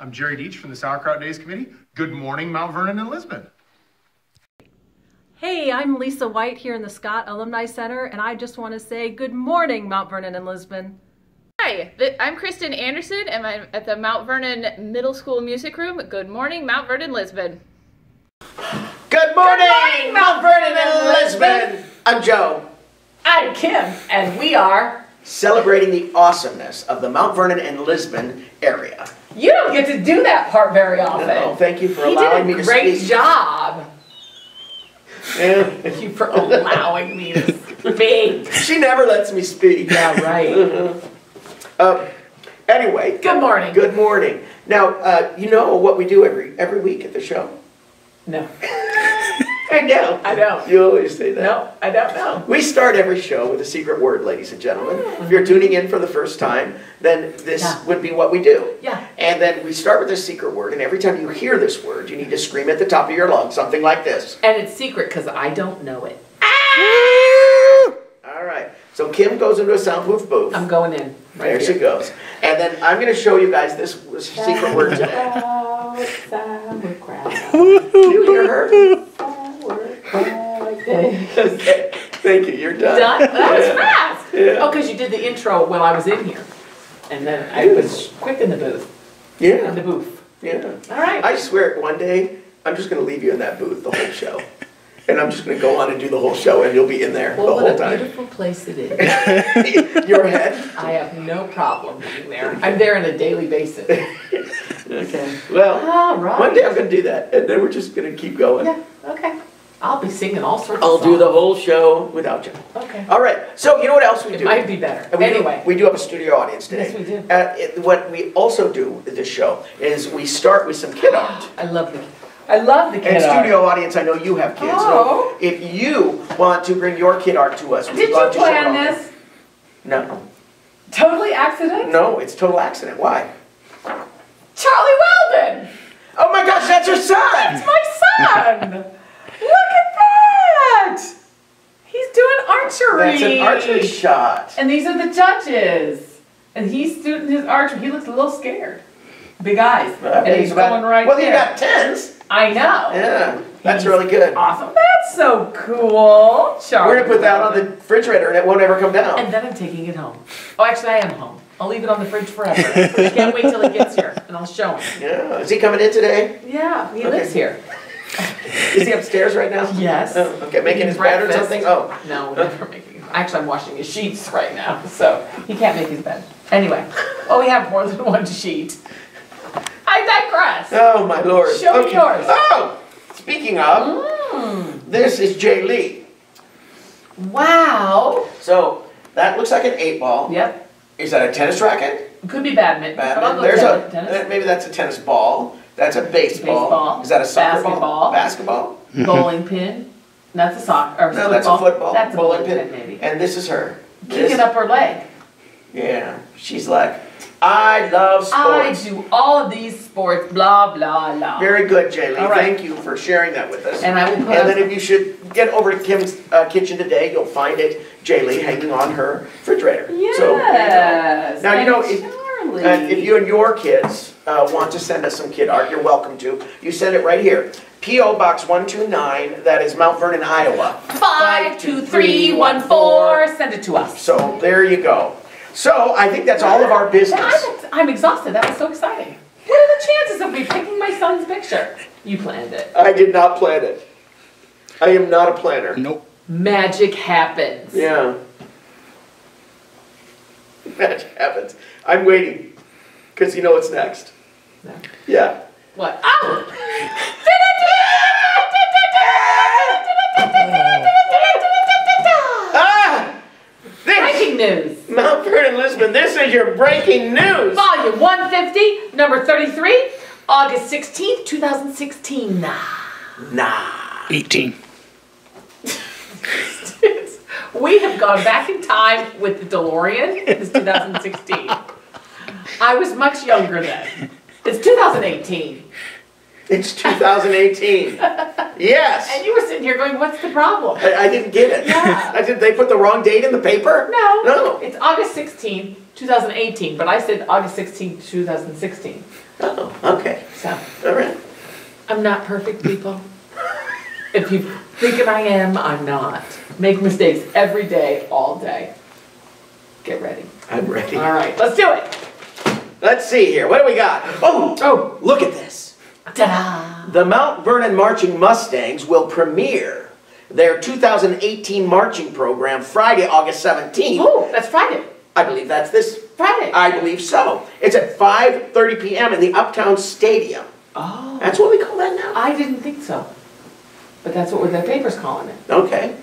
I'm Jerry Dietsch from the Sauerkraut Days Committee. Good morning, Mount Vernon and Lisbon. Hey, I'm Lisa White here in the Scott Alumni Center, and I just want to say good morning, Mount Vernon and Lisbon. Hi, I'm Kristen Anderson, and I'm at the Mount Vernon Middle School Music Room. Good morning, Mount Vernon, Lisbon. Good morning, Mount Vernon and Lisbon. I'm Joe. I'm Kim, and we are celebrating the awesomeness of the Mount Vernon and Lisbon area. You don't get to do that part very often. No, thank you for allowing me to speak. You did a great job. Thank you for allowing me to speak. She never lets me speak. Yeah, right. Anyway. Good morning. Good morning. Now, you know what we do every week at the show? No. I know. I know. You always say that. No, I don't know. We start every show with a secret word, ladies and gentlemen. If you're tuning in for the first time, then this would be what we do. Yeah. And then we start with this secret word, and every time you hear this word, you need to scream at the top of your lungs, something like this. And it's secret because I don't know it. All right. So Kim goes into a soundproof booth. I'm going in. There she goes. And then I'm going to show you guys this secret word today. Sauerkraut. You hear her? Okay. Thank you. You're done. Done? That was fast. Yeah. Oh, because you did the intro while I was in here. And then I was quick in the booth. Yeah. In the booth. Yeah. All right. I swear one day I'm just going to leave you in that booth the whole show. And I'm just going to go on and do the whole show, and you'll be in there the whole time. What a beautiful place it is. Your head? I have no problem being there. I'm there on a daily basis. Okay. Well, one day I'm going to do that, and then we're just going to keep going. Yeah, okay. I'll be singing all sorts of I'll songs. do the whole show without you. Okay. All right. So you know what else we do? It might be better. We do have a studio audience today. Yes, we do. What we also do with this show is we start with some kid art. I love the kid art. And studio audience, I know you have kids. Oh. So if you want to bring your kid art to us, Did we'd you love to plan show this? them. No. Totally accident? No, it's total accident. Why? Charlie Weldon! Oh my gosh, that's your son! That's my son! Look at that! He's doing archery. That's an archery shot. And these are the judges. And he's doing his archery. He looks a little scared. Big eyes. And he's going right well, there. you got 10s. I know. Yeah, that's really good. Awesome. That's so cool. Charlie. We're going to put that on the refrigerator and it won't ever come down. And then I'm taking it home. Oh, actually, I am home. I'll leave it on the fridge forever. I can't wait till he gets here, and I'll show him. Yeah. Is he coming in today? Yeah, he lives here. Is he upstairs right now? Yes. Oh, okay, making his bed or something? Oh. No, never making. Actually, I'm washing his sheets right now, so he can't make his bed. Anyway, well, we have more than one sheet. I digress. Oh, my Lord. Show me yours. Oh, speaking of, this is Jay Lee. Wow. So, that looks like an 8-ball. Yep. Is that a tennis racket? It could be badminton. There's tennis. maybe that's a tennis ball. That's a baseball. Baseball. Is that a soccer Basketball. ball? Basketball. Bowling pin. That's a soccer. Or No, that's a football. That's a bowling pin, maybe. And this is her. Kicking up her leg. Yeah, she's like, I love sports. I do all of these sports, blah, blah, blah. Very good, Jay Lee. All right. Thank you for sharing that with us. And I will put And then if you should get over to Kim's kitchen today, you'll find it, Jay Lee, hanging on her refrigerator. Yes. So, now, you know, Charlie. if you and your kids want to send us some kid art, you're welcome to. You send it right here. P.O. Box 129, that is Mount Vernon, Iowa. 52314. Send it to us. So there you go. So I think that's all of our business. I'm exhausted. That was so exciting. What are the chances of me picking my son's picture? You planned it. I did not plan it. I am not a planner. Nope. Magic happens. Yeah. Magic happens. I'm waiting. Because you know what's next. No. Yeah. What? Oh! Breaking news. Mount Vernon, Lisbon, this is your breaking news. Volume 150, number 33, August 16th, 2016. Nah. 18. We have gone back in time with the DeLorean. It's 2016. I was much younger then. It's 2018. It's 2018. Yes. And you were sitting here going, what's the problem? I didn't get it. Yeah. They put the wrong date in the paper? No. No. It's August 16th, 2018, but I said August 16th, 2016. Oh, okay. So, All right. I'm not perfect, people. If you think I am, I'm not. Make mistakes every day, all day. Get ready. I'm ready. All right, let's do it. Let's see here. What do we got? Oh, look at this. Ta-da! The Mount Vernon Marching Mustangs will premiere their 2018 marching program Friday, August 17th. Oh, that's Friday. I believe that's this Friday. I believe so. It's at 5:30 p.m. in the Uptown Stadium. Oh. That's what we call that now? I didn't think so. But that's what the paper's calling it. Okay.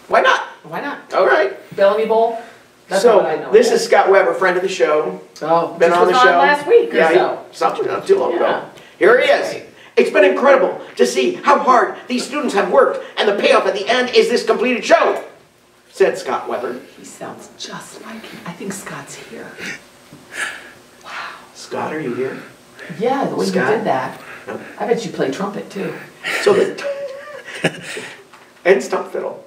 Why not? Why not? All right. Bellamy Bowl? That's So, what I know. this is Scott Weber, friend of the show. Oh, Been just on the was show. last week or so. Not too long ago. Yeah. Here he That's is. great. It's been incredible to see how hard these students have worked, and the payoff at the end is this completed show, said Scott Weber. He sounds just like him. I think Scott's here. Wow. Scott, are you here? Yeah, the way Scott? you did that. No. I bet you play trumpet too. So and stump fiddle.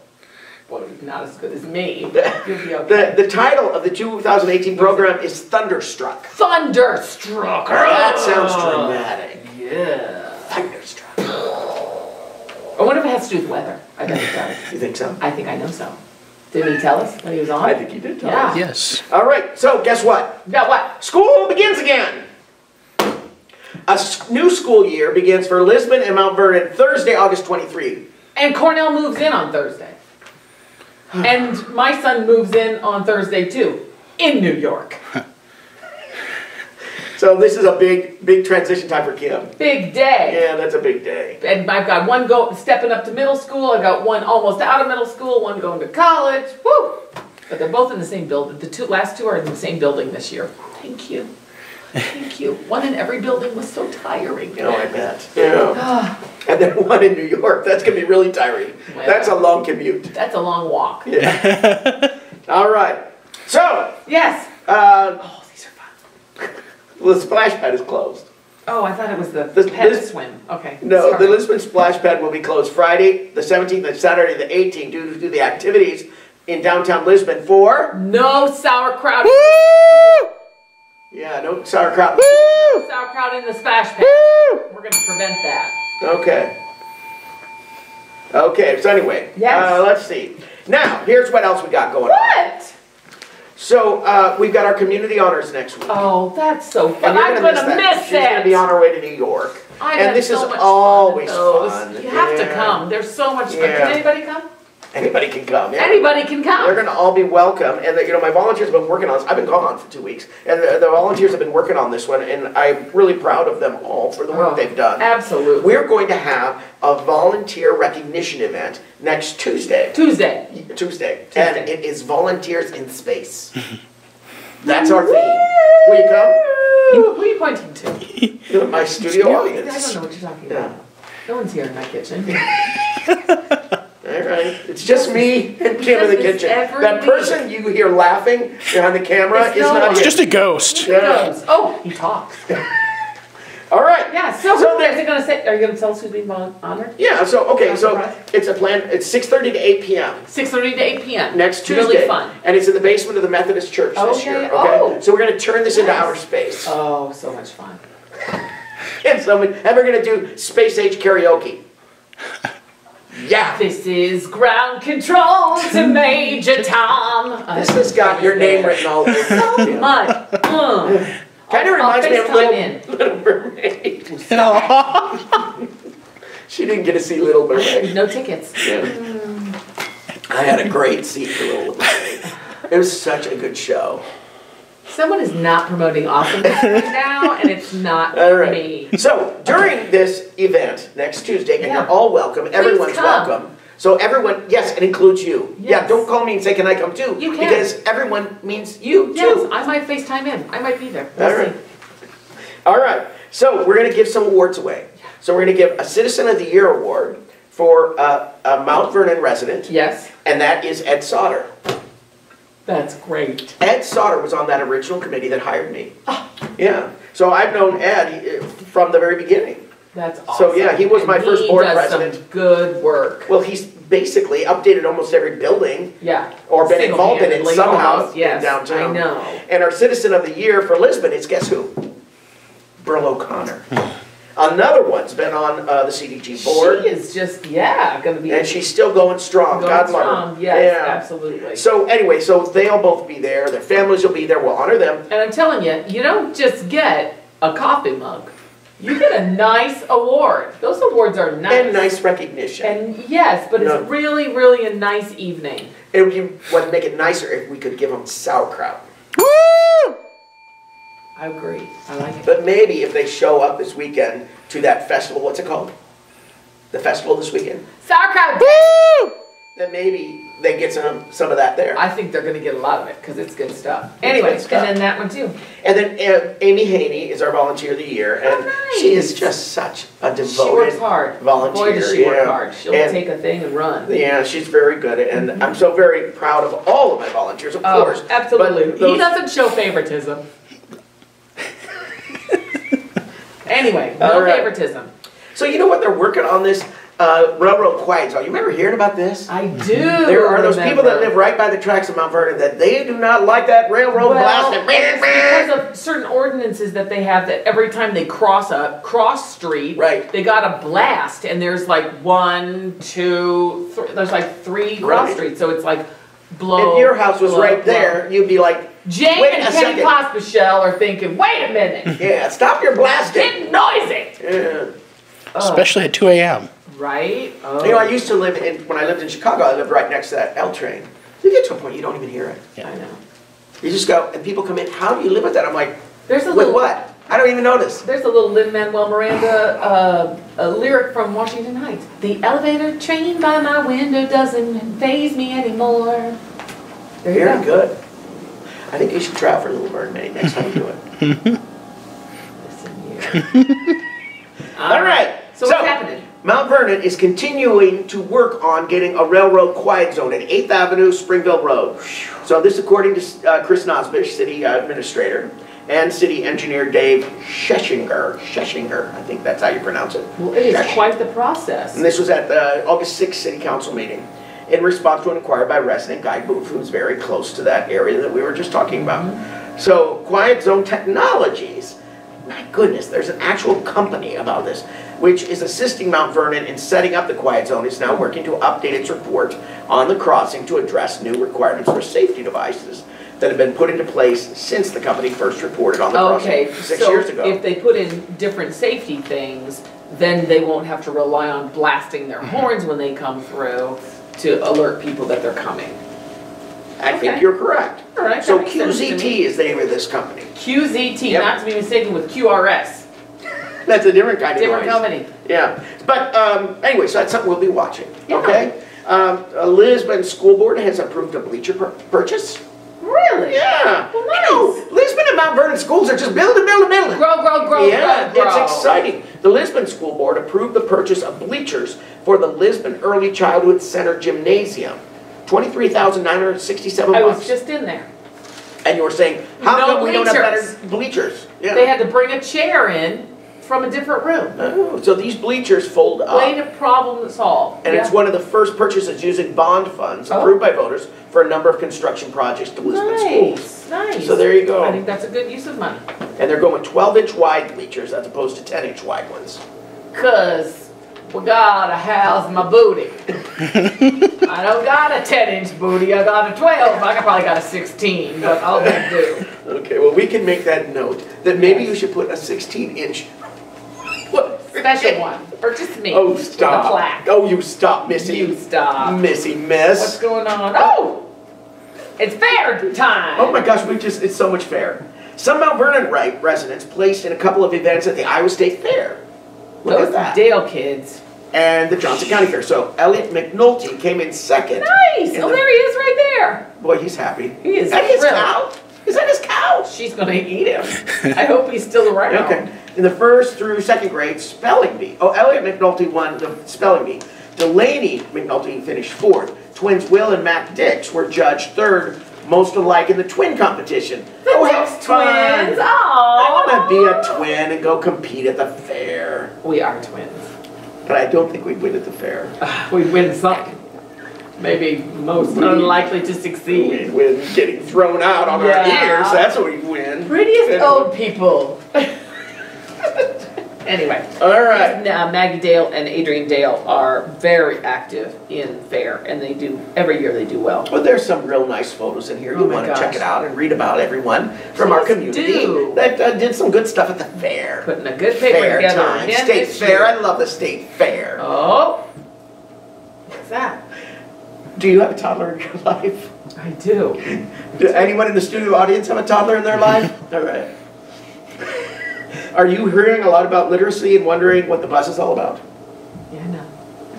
Well, not as good as me, but you'll be okay. The title of the 2018 program is Thunderstruck. Thunderstruck. That sounds dramatic. Yeah. Thunderstruck. I wonder if it has to do with weather. I bet it does. You think so? I think I know so. Didn't he tell us when he was on? I think you did tell Yeah. us. Yes. All right, so guess what? Got what? School begins again. A new school year begins for Lisbon and Mount Vernon Thursday, August 23. And Cornell moves in on Thursday. And my son moves in on Thursday too, in New York. So this is a big transition time for Kim. Big day. Yeah, that's a big day. And I've got one stepping up to middle school. I've got one almost out of middle school, one going to college. Woo! But they're both in the same building. The last two are in the same building this year. Thank you. Thank you. One in every building was so tiring. Oh, I bet. Yeah. And then one in New York. That's going to be really tiring. Well, That's a long commute. That's a long walk. Yeah. All right. So, Yes. oh, these are fun. The splash pad is closed. Oh, I thought it was the This- pet this- swim. Okay. No, Sorry. the Lisbon splash pad will be closed Friday, the 17th, and Saturday, the 18th, due to the activities in downtown Lisbon for... No sauerkraut. Yeah, no sauerkraut. No sauerkraut in the splash pad. We're going to prevent that. Okay. Okay, so anyway, Yes. let's see. Now, here's what else we got going on. What? So, we've got our community honors next week. Oh, that's so fun. And you're I'm gonna going to that. miss She's going to be it. on her way to New York. I And had this so is much always fun. fun. You have to Yeah. come. There's so much fun. Yeah. Can anybody come? Anybody can come. Yeah. Anybody can They're come. going to all be welcome, and my volunteers have been working on this. I've been gone for 2 weeks, and the volunteers have been working on this one, and I'm really proud of them all for the work Oh, they've done. Absolutely. We're going to have a volunteer recognition event next Tuesday. Tuesday. And it is Volunteers in Space. That's our theme. Will you come? Who are you pointing to? My studio I audience. don't know what you're talking Yeah. about. No one's here in my kitchen. All right. It's just me and Kim in the It's kitchen. every That week. person you hear laughing behind the camera It's is no not one. here. Just a ghost. Yeah. Oh, he talks. All right. Yeah, so So who is it going to say? Are you going to tell us who's being honored? Yeah, so, okay, Not so surprised. it's a plan, it's 6:30 to 8 p.m. 6:30 to 8 p.m. next Tuesday. Really fun. And it's in the basement of the Methodist Church this year, Okay. okay? Oh. So we're going to turn this into Nice. outer space. Oh, so much fun. And we're going to do space age karaoke. Yeah. This is ground control to Major Tom. This has got your name written all over it. So Yeah. much. Kind of reminds me of FaceTime Little Mermaid. She didn't get to see Little Mermaid. No tickets. Yeah. I had a great seat for Little Mermaid. It was such a good show. Someone is not promoting awesomeness right now, and it's not All right. me. So during this event next Tuesday, and Yeah. you're all welcome, everyone's come. welcome. So everyone, yes, it includes you. Yeah, Yes. don't call me and say, can I come too? You can. Because everyone means you Yes, too. I might FaceTime in. I might be there. All We'll right. see. All right, so we're going to give some awards away. So we're going to give a Citizen of the Year award for a Mount Vernon resident, Yes, and that is Ed Sauter. that's great. Ed Sauter was on that original committee that hired me. Yeah, so I've known Ed from the very beginning. That's awesome. So, yeah, he was my And first board he does president. some good work. Well, he's basically updated almost every building. Yeah. Or been involved in it Single-handedly, somehow almost, yes, in downtown. I know. And our Citizen of the Year for Lisbon is, guess who? Burl O'Connor. Another one's been on the CDG board. She is just, going to be. And she's still going strong. God love her. Yes, Yeah. absolutely. So anyway, so they'll both be there. Their families will be there. We'll honor them. And I'm telling you, you don't just get a coffee mug. You get a nice award. Those awards are nice. And nice recognition. And yes, but it's really, really a nice evening. It would make it nicer if we could give them sauerkraut. Woo! I agree. I like it. But maybe if they show up this weekend to that festival, what's it called? The festival this weekend? Sauerkraut! Woo! Then maybe they get some of that there. I think they're going to get a lot of it because it's good stuff. Anyway, and then that one too. And then Amy Haney is our Volunteer of the Year, and she is just such a devoted She works hard. volunteer. Boy, does she work hard. She'll take a thing and run. Yeah, she's very good, and I'm so very proud of all of my volunteers, of course. Absolutely. He doesn't show favoritism. Anyway, no favoritism. So you know what? They're working on this railroad quiet zone. You remember hearing about this? I do. There are those people that live right by the tracks of Mount Vernon that they do not like that railroad blasting. It's because of certain ordinances that they have that every time they cross a cross street, they got to blast, and there's like 1, 2, 3, there's like 3 cross streets, so it's like blow. If your house was right there, you'd be like, Jane and Kenny Pospichel are thinking, wait a minute. Yeah, stop your blasting. Get noisy. Yeah. Especially at 2 a.m. Right? Oh. You know, I used to live when I lived in Chicago, I lived right next to that L train. You get to a point you don't even hear it. Yeah. I know. You just go, and people come in, how do you live with that? I'm like, there's a with what? I don't even notice. There's a little Lin-Manuel Miranda a lyric from Washington Heights. The elevator train by my window doesn't faze me anymore. There you Very good. I think you should try out for Little Mermaid next time you do it. Listen here. All right. So what's happening? Mount Vernon is continuing to work on getting a railroad quiet zone at 8th Avenue, Springville Road. So this according to Chris Nosbish, city administrator, and city engineer Dave Schesinger, I think that's how you pronounce it. Well, it is quite the process. And this was at the August 6th city council meeting in response to an inquiry by resident Guy Booth, who's very close to that area that we were just talking about. So Quiet Zone Technologies, my goodness, there's an actual company about this, which is assisting Mount Vernon in setting up the quiet zone, is now working to update its report on the crossing to address new requirements for safety devices that have been put into place since the company first reported on the crossing 6 years ago. If they put in different safety things, then they won't have to rely on blasting their horns when they come through to alert people that they're coming. I think you're correct. All right, so QZT is the name of this company. QZT, not to be mistaken with QRS. That's a different kind of Different noise. company. Yeah. But anyway, so that's something we'll be watching. Yeah. Okay? Lisbon School Board has approved a bleacher purchase. Really? Yeah. Well, nice. You know, Lisbon and Mount Vernon schools are just building. Grow, yeah, grow. It's exciting. The Lisbon School Board approved the purchase of bleachers for the Lisbon Early Childhood Center Gymnasium. $23,967. I was just in there. And you were saying, how come we don't have better bleachers? Yeah. They had to bring a chair in from a different room. Oh, so these bleachers fold up. Way to problem solve. And it's one of the first purchases using bond funds approved by voters for a number of construction projects to Lisbon schools. Nice. So there you go. I think that's a good use of money. And they're going 12-inch wide bleachers as opposed to 10-inch wide ones. Cause we gotta house my booty. I don't got a 10-inch booty, I got a 12. I probably got a 16, but I'll do. Okay, well we can make that note that maybe you should put a 16-inch special one for just me. Oh, stop. With a plaque. Oh, you stop, Missy. You stop. Missy Miss. What's going on? Oh! It's fair time! Oh my gosh, it's so much fair. Some Mount Vernon residents placed in a couple of events at the Iowa State Fair. Look at that. Dale kids. And the Johnson County Fair. So Elliot McNulty came in second. Nice! Oh, there he is right there. Boy, he's happy. He is Is that his thrilled. cow? Is that his cow? She's gonna eat him. I hope he's still around. Okay. In the first through second grade spelling bee. Oh, Elliot McNulty won the spelling bee. Delaney McNulty finished fourth. Twins Will and Matt Dix were judged third, most alike in the twin competition. The Dix twins! Oh, I want to be a twin and go compete at the fair. We are twins. But I don't think we'd win at the fair. We'd win something. Maybe most unlikely to succeed. We win getting thrown out on our ears. That's what we win. Prettiest old people. Anyway. All right. Maggie Dale and Adrian Dale are very active in fair, and they do, every year they do well. Well, there's some real nice photos in here. You want to check it out and read about everyone from our community that did some good stuff at the fair. Putting a good paper Fair together. time. State fair. I love the state fair. Oh. What's that? Do you have a toddler in your life? I do. Does anyone in the studio audience have a toddler in their life? All right. Are you hearing a lot about literacy and wondering what the bus is all about? Yeah, no.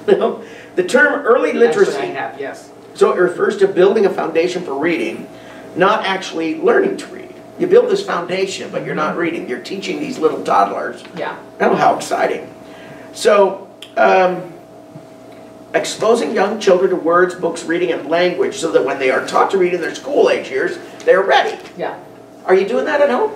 No. The term early literacy. Actually, I have, yes. So it refers to building a foundation for reading, not actually learning to read. You build this foundation, but you're not reading. You're teaching these little toddlers. Yeah. Oh, how exciting. So, exposing young children to words, books, reading, and language so that when they are taught to read in their school age years, they're ready. Yeah. Are you doing that at home?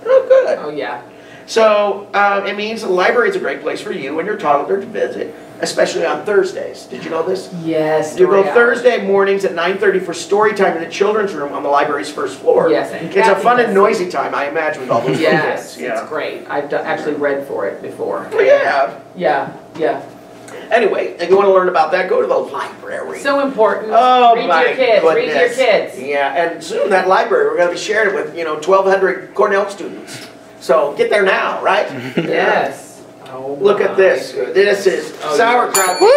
Oh, good. Oh, yeah. So, it means the library is a great place for you and your toddler to visit, especially on Thursdays. Did you know this? Yes. You go Thursday mornings at 9:30 for story time in the children's room on the library's first floor. Yes. And It's a fun and noisy time, I imagine, with all those yes, kids. Yeah. it's great. I've actually read for it before. Well, yeah. Yeah, yeah. Anyway, if you want to learn about that, go to the library. So important. Oh, read my to your kids. goodness. Read to your kids. Yeah, and soon that library, we're going to be sharing it with, 1,200 Cornell students. So get there now, right? Yes. Oh, Look at this. This is sauerkraut. Woo!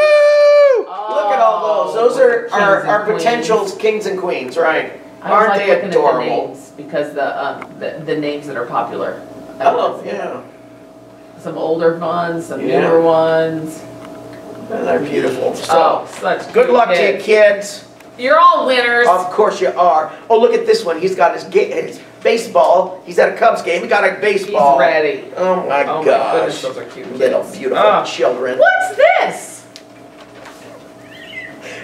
Look at all those. Those are our potentials, kings and queens, right? Aren't like they looking adorable? at the names because the names that are popular. Oh, yeah. Some older ones, some Yeah. newer ones. Well, they're beautiful. So, such good luck to you, kids. You're all winners. Of course you are. Oh, look at this one. He's got his baseball. He's at a Cubs game. He got a baseball. He's ready. Oh my Oh my gosh. goodness, those are cute. Little beautiful children. What's this?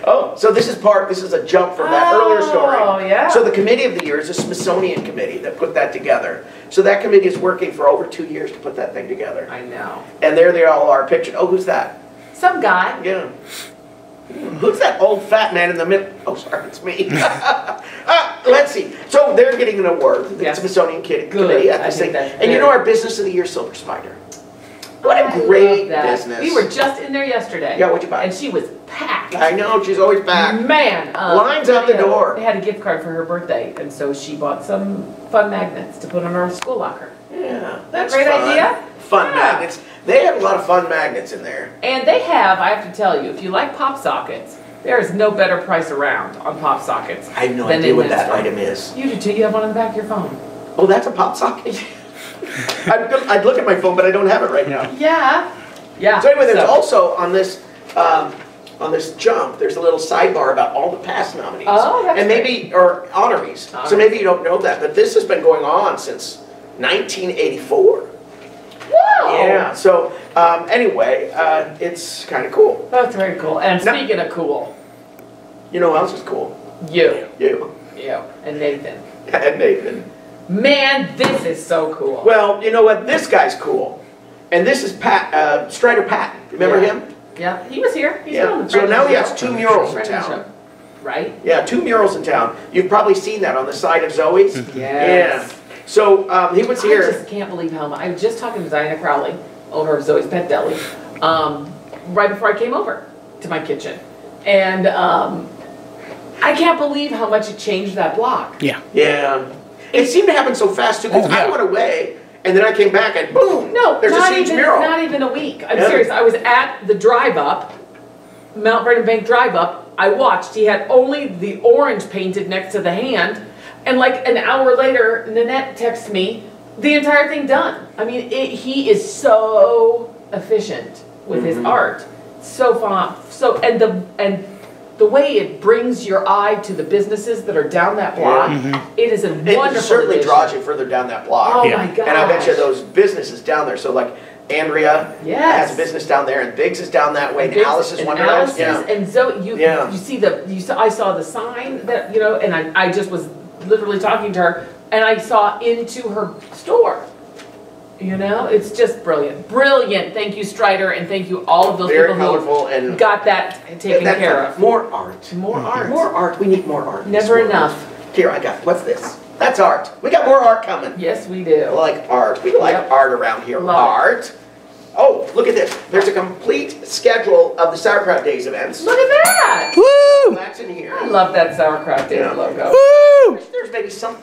Oh, so this is a jump from that earlier story. Oh, yeah. So the committee of the year is a Smithsonian committee that put that together. So that committee is working for over 2 years to put that thing together. I know. And there they all are pictured. Oh, who's that? Some guy. Yeah. Who's that old fat man in the middle? Oh, sorry, it's me. Let's see. So they're getting an award. The Yes. Smithsonian Committee Good. at I this think thing. that's And you know very- our business of the year, Silver Spider. What a I great love that. business. We were just in there yesterday. Yeah, what'd you buy? And she was packed. I know, she's always back. Man. Lines out the door. They had a gift card for her birthday, and so she bought some fun magnets to put on our school locker. Yeah, that's Great fun. idea? Fun Yeah. magnets. They have a lot of fun magnets in there. And they have, I have to tell you, if you like pop sockets, there is no better price around on pop sockets. I have no than idea in what this that one. item is. You do too. You have one on the back of your phone. Oh, that's a pop socket? I'd look at my phone, but I don't have it right now. Yeah. Yeah. So anyway, there's also on this jump, there's a little sidebar about all the past nominees. Oh, that's and maybe, or honorees. So maybe you don't know that, but this has been going on since 1984. Whoa! Yeah, so anyway, it's kind of cool. That's very cool. And speaking of cool, You know who else is cool? you. You. You. And Nathan. And Nathan. Man, this is so cool. Well, you know what? This guy's cool. And this is Strider Patton. Remember Yeah. him? Yeah, he was here. He's Yeah. been on the So Friends now of he the has Show. 2 murals in Friends of the town. Show. Right? Yeah, 2 murals in town. You've probably seen that on the side of Zoe's. Yes. Yeah. So he was I here. just can't believe how much. I was just talking to Diana Crowley, owner of Zoe's Pet Deli, right before I came over to my kitchen. And I can't believe how much it changed that block. Yeah. Yeah. It seemed to happen so fast too, because Oh, yeah. I went away and then I came back and boom, No, there's not a huge even, mural. not even a week. I'm Yeah. serious. I was at the drive up, Mount Vernon Bank drive up. I watched. He had only the orange painted next to the hand. And like an hour later, Nanette texts me, the entire thing done. I mean, he is so efficient with his art. So fun. So, and the way it brings your eye to the businesses that are down that block, it is a wonderful It certainly addition. draws you further down that block. Oh Yeah. my gosh. And I bet you those businesses down there, so like Andrea Yes. has a business down there, and Biggs is down that way, and Biggs Alice is and Wonderland. Alice's, Yeah. and Zoe, you Yeah. I saw the sign that, and I just was literally talking to her, and I saw into her store. You know, it's just brilliant. Brilliant. Thank you, Strider, and thank you all of those Very people colorful who and got that taken care of. More art. More art. More art. We need more art. in this Never world. enough. Here, I got, what's this? That's art. We got more art coming. Yes, we I do. like art. We like Yep. art around here. Love it. Art. Oh, look at this. There's a complete schedule of the Sauerkraut Days events. Look at that. Woo! That's in here. I love that Sauerkraut Day Yeah. logo. Woo! There's maybe some.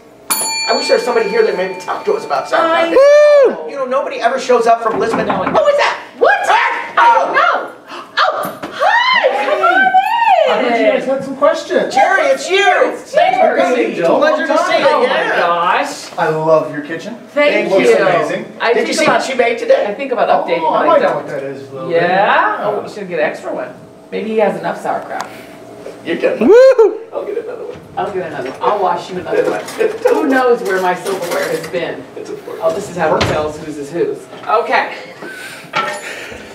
I wish there was somebody here that maybe talk to us about Sauerkraut Days. Woo! You know, nobody ever shows up from Lisbon. No one- Who is that? What? I don't know. Oh, hi! Come on I heard you guys in! had some questions. Jerry, it's you. It's Jerry. Joe. Pleasure to see you. Oh my Yeah. gosh. I love your kitchen. Thank Looks you. amazing. I Did you think see about, what she made I today? think about updating Oh, I what might I've know what done. that is a little bit. Yeah? Oh, we should get an extra one. Maybe he has enough sauerkraut. You're done. Woo! I'll get another one. I'll get another one. I'll wash you another one. Who knows where my silverware has been? It's important. Oh, this is how he tells whose is whose. Okay.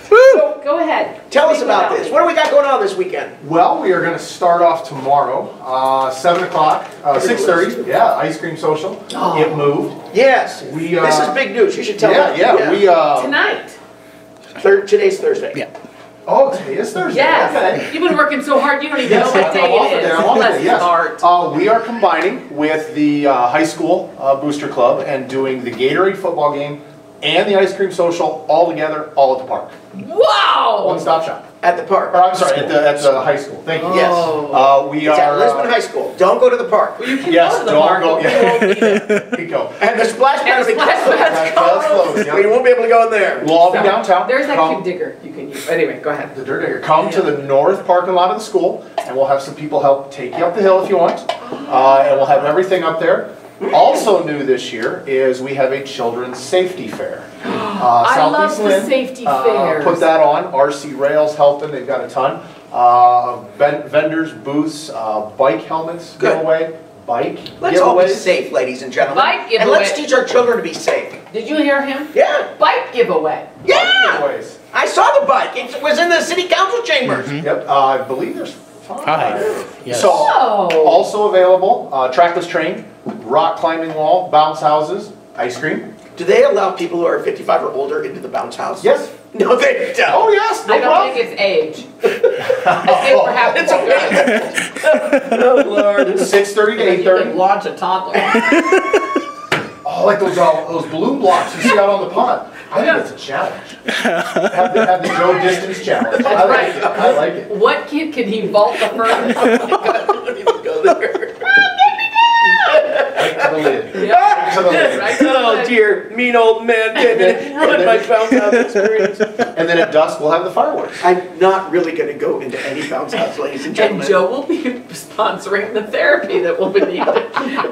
Woo! So, go ahead. Tell us Speak about about this. it. What do we got going on this weekend? Well, we are going to start off tomorrow, 7 o'clock, 6:30. Yeah, ice cream social. Oh. It moved. Yes. We, This is big news. You should tell them. Yeah. We Tonight. Today's Thursday. Yeah. Oh, today is Thursday. Yes. Okay. You've been working so hard, you don't even know what day I'm off it today, is. I'm off Bless today, his yes. heart. We are combining with the high school booster club and doing the Gatorade football game and the ice cream social all together, all at the park. Wow! One-stop shop. At the park. Or I'm sorry, at the high school. Thank you. Yes. We It's are. at Lisbon High School. Don't go to the park. You can Yes, go to the don't park, go. but we won't be there. We go. And the splash pad will be splash closed. pad's That's close. We Yep. won't be able to go in there. We'll all be So, downtown. There's that Come- cube digger you can use. Anyway, go ahead. The dirt digger. Come to the north parking lot of the school, and we'll have some people help take you up the hill if you want. And we'll have everything up there. Also new this year is we have a children's safety fair. I love Southeast the Lynn, safety fairs. Put that on. RC Rails helping. They've got a ton. Vendors, booths, bike helmets Good. giveaway, bike Let's all be giveaways. safe, ladies and gentlemen. Bike And giveaway. let's teach our children to be safe. Did you hear him? Yeah. Bike giveaway. Yeah. Giveaways. I saw the bike. It was in the city council chambers. Yep. I believe there's 5. Yes. So, Oh. also available, trackless train, rock climbing wall, bounce houses, ice cream. Do they allow people who are 55 or older into the bounce house? Yes. No, they don't. Oh, yes. No I don't problem. think it's age. I think perhaps It's okay. Oh, Lord. 6:30 to 8:30. launch a toddler. Oh, like those balloon blocks you see out on the pond. I think it's a challenge. Have the Joe distance challenge. I like right. it. I like it. What kid can he vault the furthest? Don't even go there. Right to the lid. Yeah. To the lid. Right to the Oh lid. dear, mean old man did ruin my bounce house experience. And then at dusk, we'll have the fireworks. I'm not really going to go into any bounce house, ladies and And gentlemen. Joe will be sponsoring the therapy that will be needed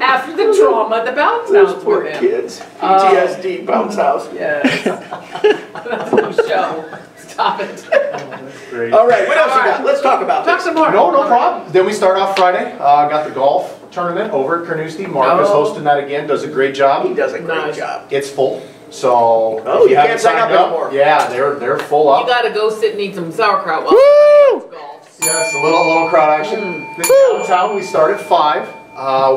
after the trauma the bounce Those house poor put in. kids. PTSD bounce house. Yes. That's no show. Stop it. Great. All right, what else you All got? right. Let's talk about Talk this. some more. No problem. Then we start off Friday. Got the golf tournament over at Carnoustie. Mark is Oh. hosting that again. Does a great He job. does a great Nice. job. It's full. So Oh, if you haven't can't sign signed up anymore. Yeah, they're full You up. gotta go sit and eat some sauerkraut while Woo! everybody else golfs. Yes, a little crowd action. Then downtown we start at 5.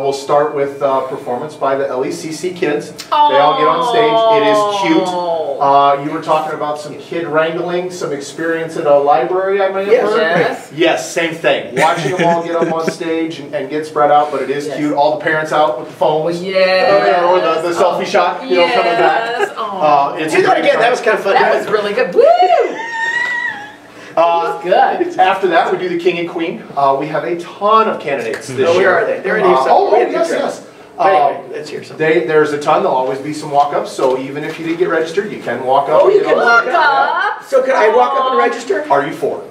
We'll start with performance by the LECC kids. They all get on stage. It is cute. You were talking about some kid wrangling, some experience at a library, I may have Yes. heard. Yes. Yes, same thing. Watching them all get up on stage and get spread out, but it is Yes. cute. All the parents out with the phones. Yes. Or the selfie shot, you know, coming back. Yes. Oh. It's Do a that great again. time. That was kind of fun. That was really good. Woo! Good. After that, we do the king and queen. We have a ton of candidates this Oh, year. where are they? They're in Oh, East yes, yes. But anyway, let's hear something. There's a ton. There'll always be some walk-ups. So even if you didn't get registered, you can walk up. Oh, and you get can on walk stage. up. So can I walk up and register? Are you 4?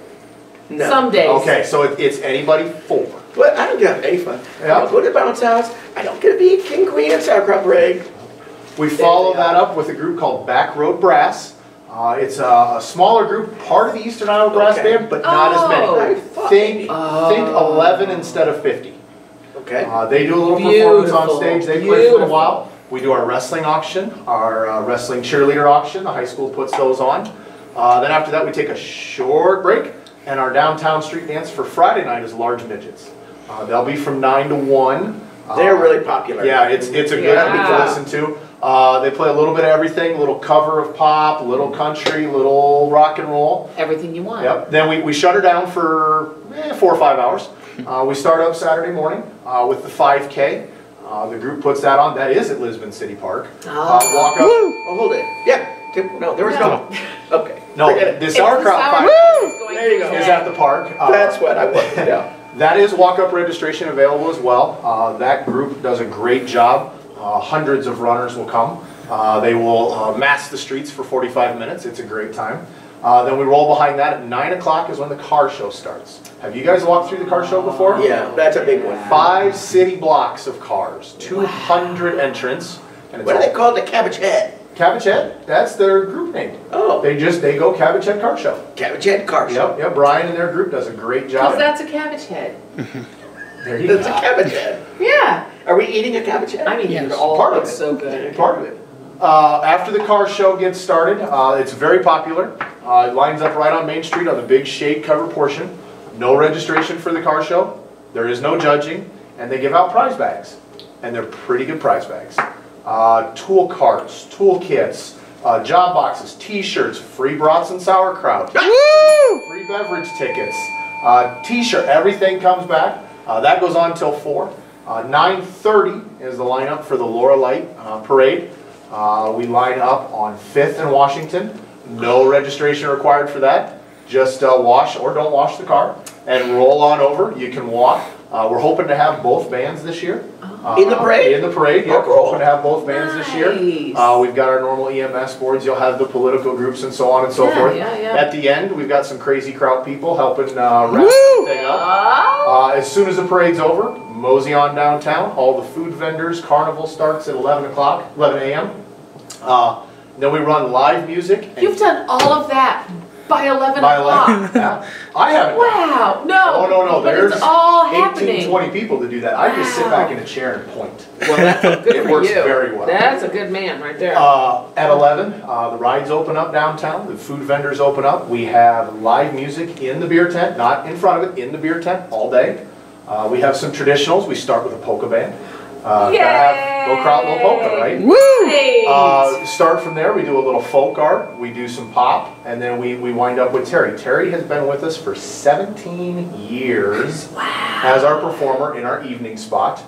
No. Some days. Okay, so it's anybody 4. But I don't get any fun. I Yeah. don't go to the bounce house. I don't get to be king, queen, and sauerkraut parade. We follow that up with a group called Back Road Brass. It's a smaller group, part of the Eastern Iowa Brass Okay. Band, but not as Oh. many. I thought Think maybe. 11 instead of 50. Okay. They do a little performance on Beautiful. stage. They play for a Beautiful. while. We do our wrestling auction, our wrestling cheerleader auction. The high school puts those on. Then after that, we take a short break, and our downtown street dance for Friday night is Large Midgets. They'll be from 9 to 1. They're really popular. Yeah, it's a good Yeah. thing to listen to. They play a little bit of everything, a little cover of pop, a little country, a little rock and roll. Everything you want. Yep. Then we shut her down for 4 or 5 hours. We start up Saturday morning with the 5K. The group puts that on. That is at Lisbon City Park. Walk up. Oh, hold it. Yeah. No, there was no. Okay. No, the Sauerkraut 5K There you go. is at the park. That's what I wanted. Yeah. That is walk-up registration available as well. That group does a great job. Hundreds of runners will come. They will mask the streets for 45 minutes. It's a great time. Then we roll behind that. At 9 o'clock is when the car show starts. Have you guys walked through the car show before? Yeah, that's a big one. 5 city blocks of cars, 200 entrants. And it's What are they called? The Cabbage Head. Cabbage Head, that's their group name. Oh. They go Cabbage Head Car Show. Cabbage Head Car Show. Yep, Brian and their group does a great job. Because that's a cabbage head. There you It's a go. cabbage head. Yeah. Are we eating a cabbage head? I mean, Yes. all Part of looks it. so good. Part of it. After the car show gets started, it's very popular. It lines up right on Main Street on the big shade cover portion. No registration for the car show. There is no judging. And they give out prize bags. And they're pretty good prize bags. Tool carts, tool kits, job boxes, t-shirts, free brats and sauerkraut, free beverage tickets, t-shirt, everything comes back. That goes on till 4. 9:30 is the lineup for the Laura Light Parade. We line up on 5th and Washington. No registration required for that. Just wash or don't wash the car and roll on over. You can walk. We're hoping to have both bands this year. In the parade? In the parade, yeah. We're hoping to have both bands this year. Nice. We've got our normal EMS boards. You'll have the political groups and so on and so forth. Yeah. At the end, we've got some crazy kraut people helping wrap everything up. As soon as the parade's over, mosey on downtown. All the food vendors. Carnival starts at 11 a.m. Then we run live music. and- You've done all of that by 11 by o'clock. 11. Yeah. I haven't. Wow. No. No. But There's it's all 18, happening. 20 people to do that. I just sit Wow. back in a chair and point. Well, that's good It for works you. very well. That's a good man right there. At 11, the rides open up downtown. The food vendors open up. We have live music in the beer tent, not in front of it, in the beer tent all day. We have some traditionals. We start with a polka band. Gotta have low kraut, low polka, right? Nice. Start from there. We do a little folk art. We do some pop, and then we wind up with Terry. Terry has been with us for 17 years as our performer in our evening spot.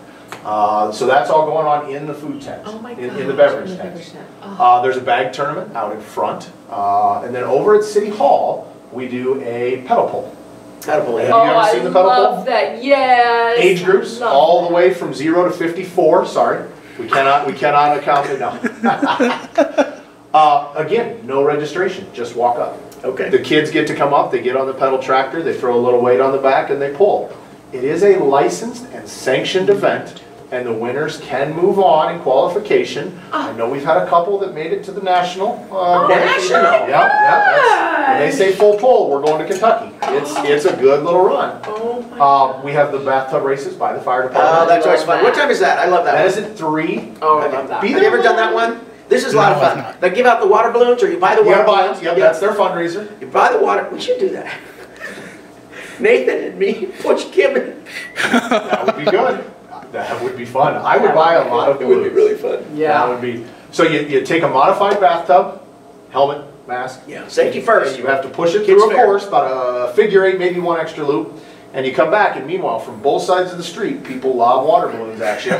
So that's all going on in the food tent, Oh my in gosh, the beverage in the tent. beverage tent. There's a bag tournament out in front, and then over at City Hall we do a pedal pull. Catapult. Have Oh, you ever seen the pedal I pull? love that. Yes. Age groups, Love all that. the way from 0 to 54. Sorry, we cannot account it now. Again, no registration, just walk up. Okay. The kids get to come up, they get on the pedal tractor, they throw a little weight on the back, and they pull. It is a licensed and sanctioned event, and the winners can move on in qualification. I know we've had a couple that made it to the national. National? Yeah. That's, when they say full pull, we're going to Kentucky. It's a good little run. Oh my We have the bathtub races by the fire department. Oh, that's always fun. that. What time is that? I love that. That one. is at 3. Oh, I love that. Be Have you ever done that one? This is a lot of No, I've fun. not. They give out the water balloons, or you buy the You water gotta buy balloons. them. Yep, that's their fundraiser. You buy the water. We should do that. Nathan and me, Butch Kim. That would be good. That would be fun. I would buy a lot of It would be balloons. really fun. That Yeah. would be. So you take a modified bathtub, helmet, mask. Yeah, safety first. And you have to push it Kids through a fair. course, about a figure 8, maybe one extra loop, and you come back. And meanwhile, from both sides of the street, people lob water balloons at you.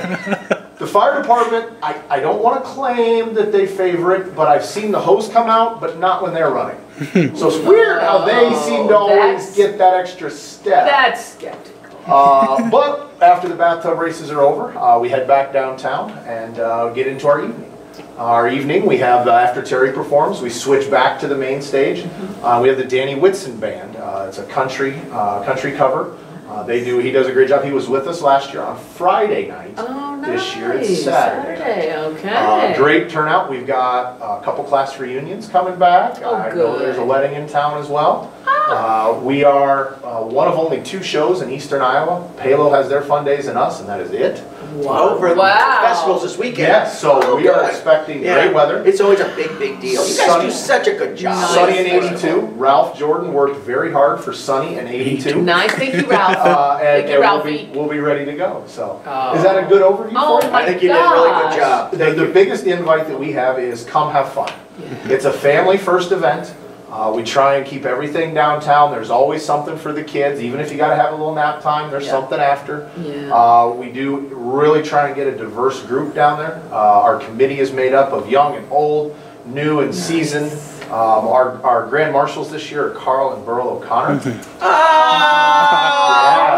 The fire department, I don't want to claim that they favor it, but I've seen the hose come out, but not when they're running. So it's weird how they seem to always that's- get that extra step. That's skeptical. But after the bathtub races are over, we head back downtown and get into our evening. Our evening, we have, after Terry performs, we switch back to the main stage. We have the Danny Whitson Band. It's a country cover. He does a great job. He was with us last year on Friday night. Oh, nice. This year it's Saturday. Okay. Great turnout. We've got a couple class reunions coming back. Oh, I know good. there's a wedding in town as well. We are one of only 2 shows in Eastern Iowa. Palo has their fun days and us, and that is it. Wow. For the festivals this weekend. Yes, so we are expecting great weather. It's always a big deal. You guys do such a good job. Sunny and 82. Ralph Jordan worked very hard for sunny and 82. Nice, thank you, Ralph. And Thank you, Ralphie. we'll be ready to go. So, is that a good overview for you? I think you did a really good job. The biggest invite that we have is come have fun. It's a family first event. We try and keep everything downtown. There's always something for the kids. Even if you got to have a little nap time, there's something after. We do really try and get a diverse group down there. Our committee is made up of young and old, new and seasoned. Our grand marshals this year are Carl and Burl O'Connor.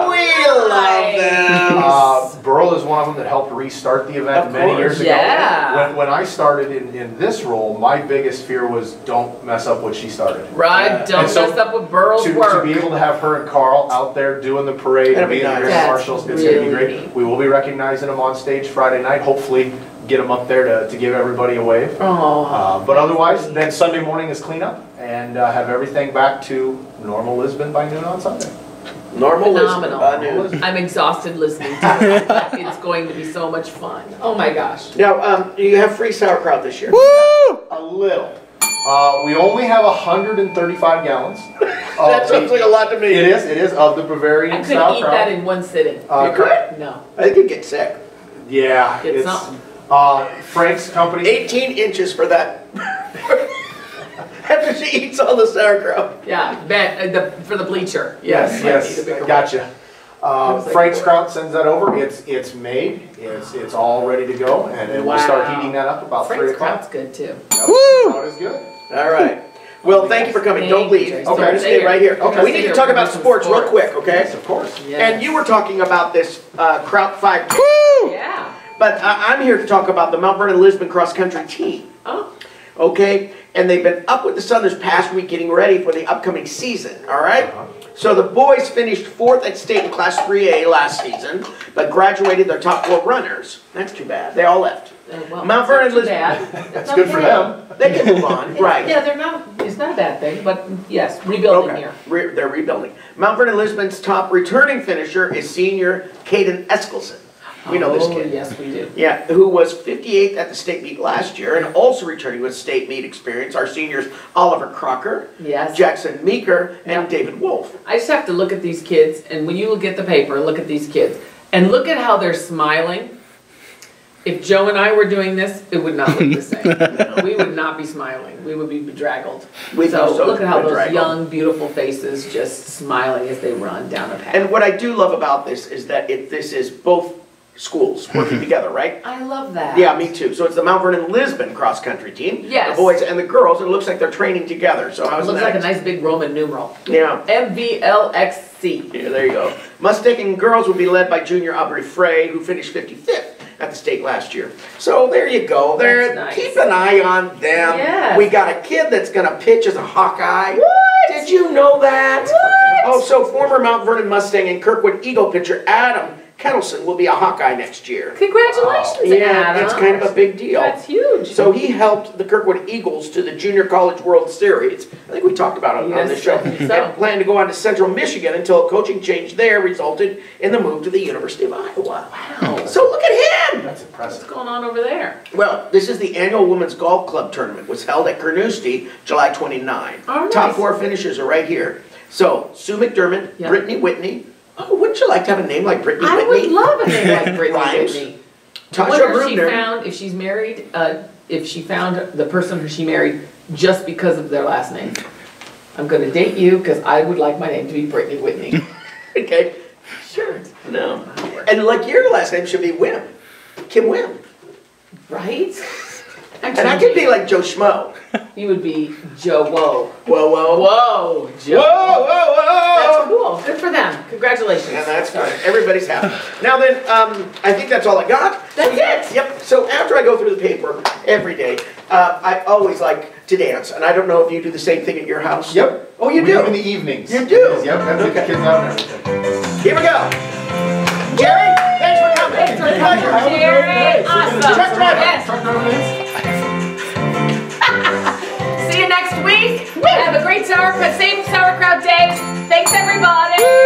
We love them. Burl is one of them that helped restart the event many years ago. When I started in this role, my biggest fear was don't mess up what she started. Right, don't mess up with Burl's work. To be able to have her and Carl out there doing the parade and being the grand marshals, it's going to be great. We will be recognizing them on stage Friday night. Hopefully get them up there to give everybody a wave. But otherwise, then Sunday morning is cleanup and have everything back to normal Lisbon by noon on Sunday. Normal Lisbon by noon. I'm exhausted listening to it. It's going to be so much fun. Oh my gosh. Now, you have free sauerkraut this year. Woo! A little. We only have 135 gallons. That sounds like a lot to me. It is of the Bavarian I couldn't sauerkraut. eat that in one sitting. You could? No. I think you'd get sick. Yeah. Get something. Frank's company. 18 inches for that. After she eats all the sauerkraut. Yeah, for the bleacher. Yes. Gotcha. Frank's Kraut sends that over. It's made. It's all ready to go, and we'll start heating that up about 3 o'clock. Frank's Kraut's good too. Woo! Kraut is good. All right. Well, thank you for coming. Don't leave. Okay, we're stay right here. Okay. We need to talk about sports real quick, okay? Yes, of course. Yes. And you were talking about this Kraut 5K. Woo! Yeah. But I'm here to talk about the Mount Vernon and Lisbon cross country team. Oh. Okay? And they've been up with the sun this past week getting ready for the upcoming season, all right? So the boys finished 4th at state in Class 3A last season, but graduated their top 4 runners. That's too bad. They all left. Well, Mount Vernon and Lisbon. That's good for them. They can move on, right? Yeah, it's not a bad thing, but yes, rebuilding here. They're rebuilding. Mount Vernon and Lisbon's top returning finisher is senior Caden Eskelson. We know this kid. Yes, we do. Yeah, who was 58th at the state meet last year, and also returning with state meet experience are seniors Oliver Crocker, Jackson Meeker, and David Wolf. I just have to look at these kids, and when you look at the paper, look at these kids, and look at how they're smiling. If Joe and I were doing this, it would not look the same. We would not be smiling. We would be bedraggled. So look at how those young, beautiful faces just smiling as they run down a path. And what I do love about this is that this is both schools working together, right? I love that. Yeah, me too. So it's the Mount Vernon Lisbon cross country team. Yes. The boys and the girls. It looks like they're training together. So how's that? It looks like a nice big Roman numeral. Yeah. MVLXC. Yeah, there you go. Mustangen girls will be led by junior Aubrey Frey, who finished 55th at the state last year. So there you go. There, nice. Keep an eye on them. Yes. We got a kid that's going to pitch as a Hawkeye. What? Did you know that? What? Oh, so former Mount Vernon Mustang and Kirkwood Eagle pitcher Adam Kettleson will be a Hawkeye next year. Congratulations, Adam. It's kind of a big deal. That's huge. So he helped the Kirkwood Eagles to the Junior College World Series. I think we talked about it on this show. And planned to go on to Central Michigan until a coaching change there resulted in the move to the University of Iowa. Wow. So look at him. That's impressive. What's going on over there? Well, this is the annual Women's Golf Club Tournament. It was held at Carnoustie, July 29. Oh, nice. Top 4 finishers are right here. So, Sue McDermott, Brittany Whitney. Oh, wouldn't you like to have a name like Brittany Whitney? I would love a name like Brittany Whitney. Tasha I wonder Rubner. if she's married, if she found the person who she married just because of their last name. I'm going to date you because I would like my name to be Brittany Whitney. Okay. Sure. No. And like your last name should be Wim. Kim Wim. Right? And I could be like Joe Schmo. You would be Joe Whoa. Whoa, whoa. Whoa, Joe. Whoa, whoa, whoa. That's cool. Good for them. Congratulations. Yeah, that's good. Everybody's happy. Now then, I think that's all I got. That's it. Yep. So after I go through the paper every day, I always like to dance. And I don't know if you do the same thing at your house. Yep. Oh, you We do? in the evenings. You do? Yep. That's the kids out and everything. Here we go. Jerry, thanks for coming. Thanks for coming, Jerry. Awesome. Truck driver. Yes. Truck driver dance. See you next week. Have a great sauerkraut, safe sauerkraut day. Thanks, everybody.